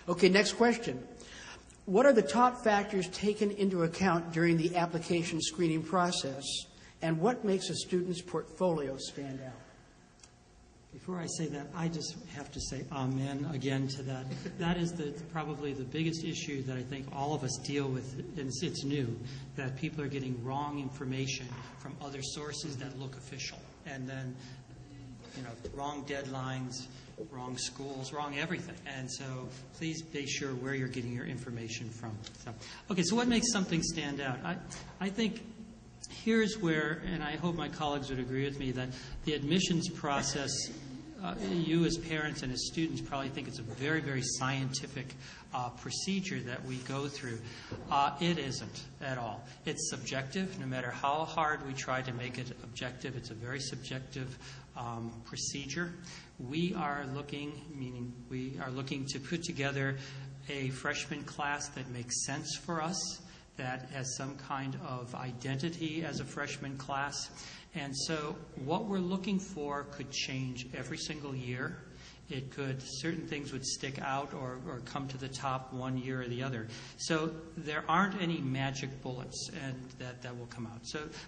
Okay, next question. What are the top factors taken into account during the application screening process, and what makes a student's portfolio stand out? Before I say that, I just have to say amen again to that. That is probably the biggest issue that I think all of us deal with, and it's new, that people are getting wrong information from other sources that look official. And then, wrong deadlines, wrong schools, wrong everything. And so please be sure where you're getting your information from. So what makes something stand out? I think here's where, and I hope my colleagues would agree with me, that the admissions process, you as parents and as students probably think it's a very, very scientific procedure that we go through. It isn't at all. It's subjective. No matter how hard we try to make it objective, it's a very subjective procedure. We are looking to put together a freshman class that makes sense for us, that has some kind of identity as a freshman class. And so what we're looking for could change every single year. Certain things would stick out or come to the top one year or the other. So there aren't any magic bullets and that will come out.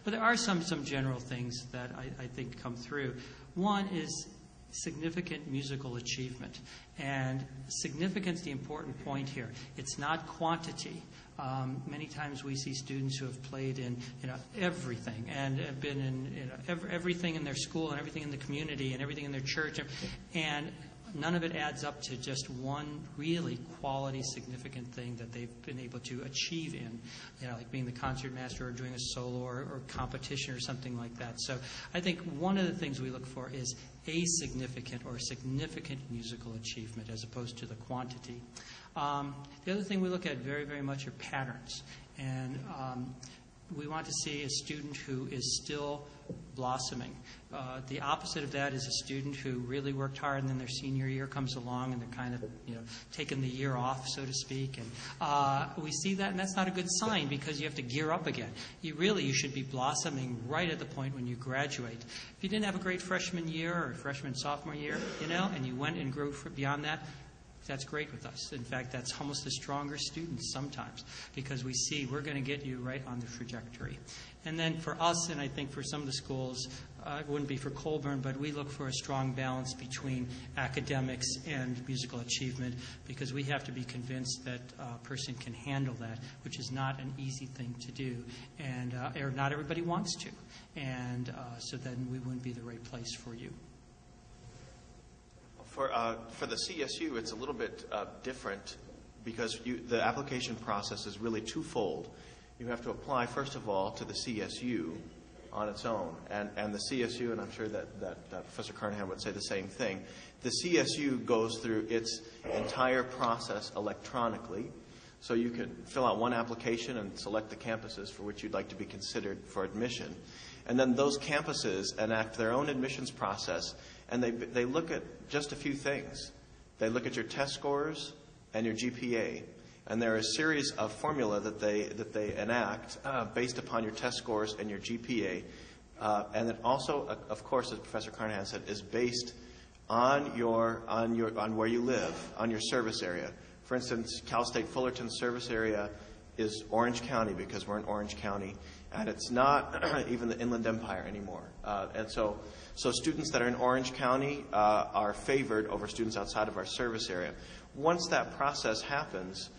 But there are some general things that I think come through. One is significant musical achievement. And significance is the important point here. It's not quantity. Many times we see students who have played in everything and have been in everything in their school and everything in the community and everything in their church, and none of it adds up to just one really quality, significant thing that they've been able to achieve in, like being the concertmaster or doing a solo or competition or something like that. So I think one of the things we look for is a significant musical achievement as opposed to the quantity. The other thing we look at very, very much are patterns. And we want to see a student who is still blossoming. The opposite of that is a student who really worked hard and then their senior year comes along and they're kind of, taking the year off, so to speak. And we see that, and that's not a good sign because you have to gear up again. You should be blossoming right at the point when you graduate. If you didn't have a great freshman year or freshman sophomore year, and you went and grew beyond that, that's great with us. In fact, that's almost the stronger students sometimes because we see we're going to get you right on the trajectory. And then for us, and I think for some of the schools, it wouldn't be for Colburn, but we look for a strong balance between academics and musical achievement because we have to be convinced that a person can handle that, which is not an easy thing to do, and or not everybody wants to. And so then we wouldn't be the right place for you. For the CSU, it's a little bit different because the application process is really twofold. You have to apply, first of all, to the CSU on its own. And the CSU, and I'm sure that Professor Carnahan would say the same thing, the CSU goes through its entire process electronically. So you can fill out one application and select the campuses for which you'd like to be considered for admission. And then those campuses enact their own admissions process, and they look at just a few things. They look at your test scores and your GPA. And there are a series of formula that they enact based upon your test scores and your GPA. And it also, of course, as Professor Carnahan said, is based on where you live, on your service area. For instance, Cal State Fullerton's service area is Orange County because we're in Orange County, and it's not even the Inland Empire anymore. And so students that are in Orange County are favored over students outside of our service area. Once that process happens,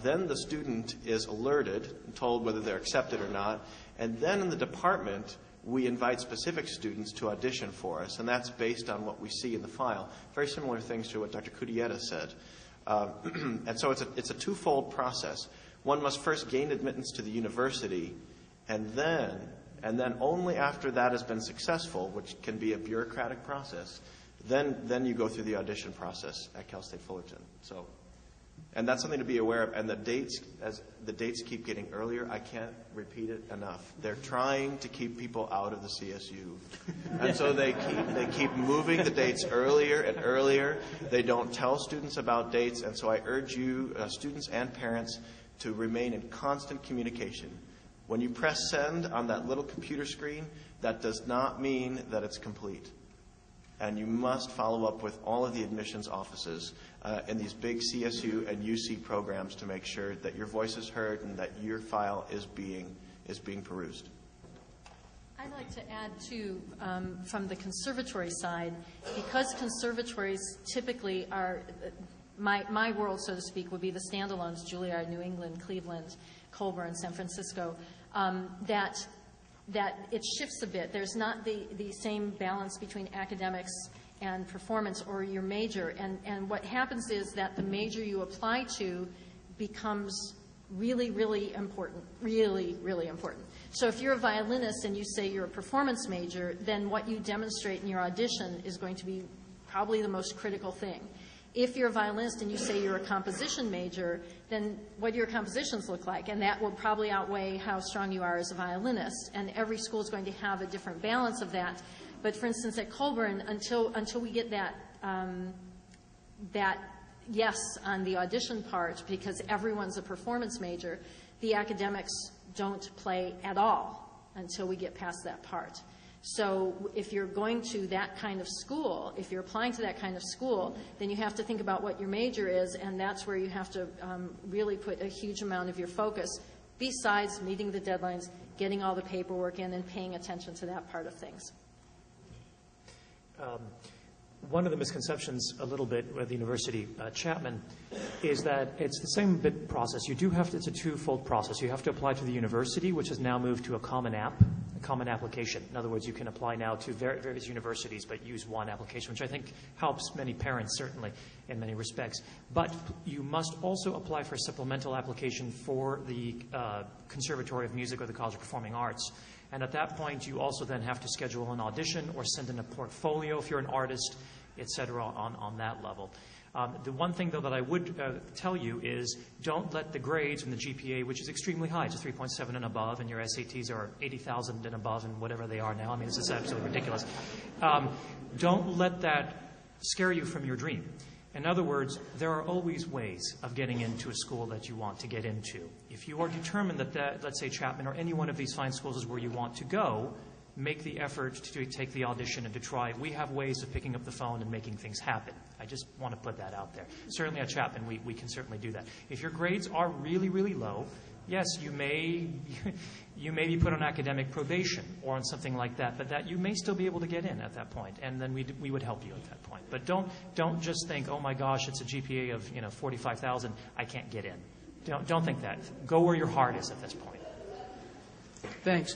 then the student is alerted and told whether they're accepted or not, and then in the department we invite specific students to audition for us, and that's based on what we see in the file. Very similar things to what Dr. Cudietta said. And so it's a twofold process. One must first gain admittance to the university, and then only after that has been successful, which can be a bureaucratic process, then you go through the audition process at Cal State Fullerton. So, and that's something to be aware of. And the dates, as the dates keep getting earlier, I can't repeat it enough. They're trying to keep people out of the CSU, and so they keep moving the dates earlier and earlier. They don't tell students about dates, and so I urge you, students and parents, to remain in constant communication. When you press send on that little computer screen, that does not mean that it's complete. And you must follow up with all of the admissions offices in these big CSU and UC programs to make sure that your voice is heard and that your file is being perused. I'd like to add, too, from the conservatory side, because conservatories typically are, my world, so to speak, would be the standalones, Juilliard, New England, Cleveland, Colburn, San Francisco, that it shifts a bit. There's not the same balance between academics and performance or your major. And what happens is that the major you apply to becomes really, really important, really, really important. So if you're a violinist and you say you're a performance major, then what you demonstrate in your audition is going to be probably the most critical thing. If you're a violinist and you say you're a composition major, then what do your compositions look like? And that will probably outweigh how strong you are as a violinist. And every school is going to have a different balance of that. But for instance, at Colburn, until we get that yes on the audition part, because everyone's a performance major, the academics don't play at all until we get past that part. So if you're going to that kind of school, if you're applying to that kind of school, then you have to think about what your major is, and that's where you have to really put a huge amount of your focus, besides meeting the deadlines, getting all the paperwork in, and paying attention to that part of things. One of the misconceptions a little bit with the university, Chapman, is that it's the same bit process. You do have to, it's a twofold process. You have to apply to the university, which has now moved to a common application. In other words, you can apply now to various universities, but use one application, which I think helps many parents, certainly, in many respects. But you must also apply for a supplemental application for the Conservatory of Music or the College of Performing Arts. And at that point, you also then have to schedule an audition or send in a portfolio if you're an artist, et cetera, on that level. The one thing, though, that I would tell you is don't let the grades and the GPA, which is extremely high, it's a 3.7 and above, and your SATs are 80,000 and above and whatever they are now. I mean, this is absolutely ridiculous. Don't let that scare you from your dream. In other words, there are always ways of getting into a school that you want to get into. If you are determined that, let's say, Chapman or any one of these fine schools is where you want to go, make the effort to take the audition and to try. We have ways of picking up the phone and making things happen. I just want to put that out there. Certainly at Chapman, we can certainly do that. If your grades are really, really low, yes, you may be put on academic probation or on something like that, but that you may still be able to get in at that point, and then we would help you at that point. But don't just think, oh my gosh, it's a GPA of 45,000, I can't get in. Don't think that. Go where your heart is at this point. Thanks.